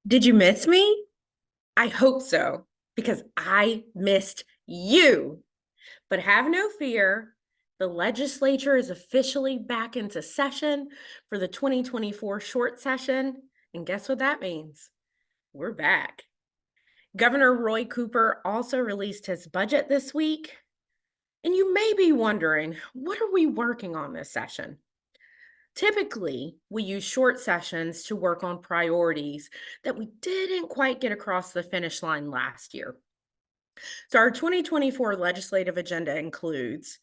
Did you miss me? I hope so, because I missed you. But have no fear. The legislature is officially back into session for the 2024 short session. And guess what that means? We're back. Governor Roy Cooper also released his budget this week. And you may be wondering, what are we working on this session? Typically, we use short sessions to work on priorities that we didn't quite get across the finish line last year. So, our 2024 legislative agenda includes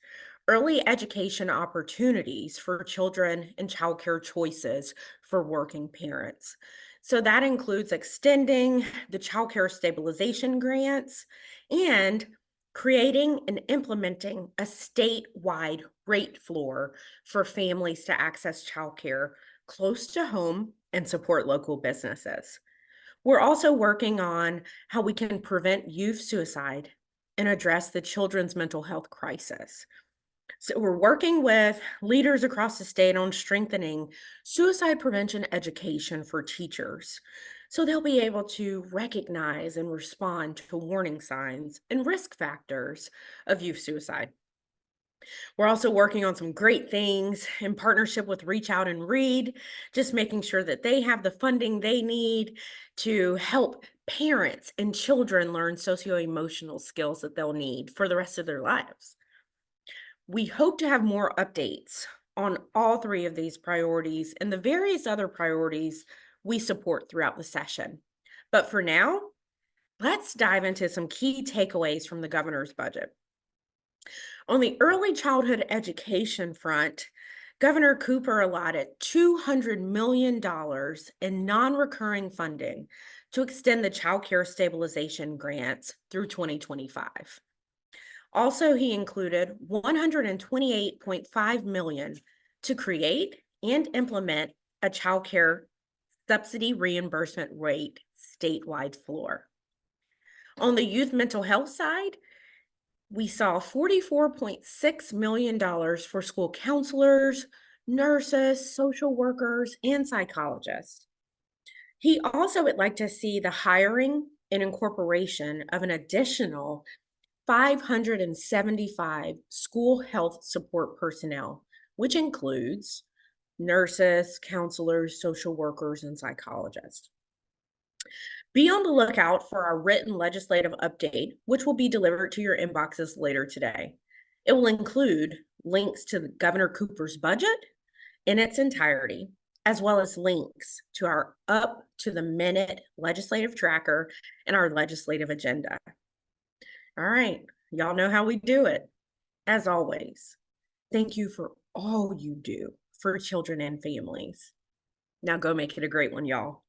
early education opportunities for children and childcare choices for working parents. So, that includes extending the childcare stabilization grants and creating and implementing a statewide rate floor for families to access childcare close to home and support local businesses. We're also working on how we can prevent youth suicide and address the children's mental health crisis. So, we're working with leaders across the state on strengthening suicide prevention education for teachers so they'll be able to recognize and respond to warning signs and risk factors of youth suicide. We're also working on some great things in partnership with Reach Out and Read, just making sure that they have the funding they need to help parents and children learn socio-emotional skills that they'll need for the rest of their lives. We hope to have more updates on all three of these priorities and the various other priorities we support throughout the session. But for now, let's dive into some key takeaways from the governor's budget. On the early childhood education front, Governor Cooper allotted $200 million in non-recurring funding to extend the child care stabilization grants through 2025. Also, he included $128.5 million to create and implement a child care subsidy reimbursement rate statewide floor. On the youth mental health side, we saw $44.6 million for school counselors, nurses, social workers, and psychologists. He also would like to see the hiring and incorporation of an additional 575 school health support personnel, which includes nurses, counselors, social workers, and psychologists. Be on the lookout for our written legislative update, which will be delivered to your inboxes later today. It will include links to Governor Cooper's budget in its entirety, as well as links to our up to the minute legislative tracker and our legislative agenda. All right, y'all know how we do it. As always, thank you for all you do for children and families. Now go make it a great one, y'all.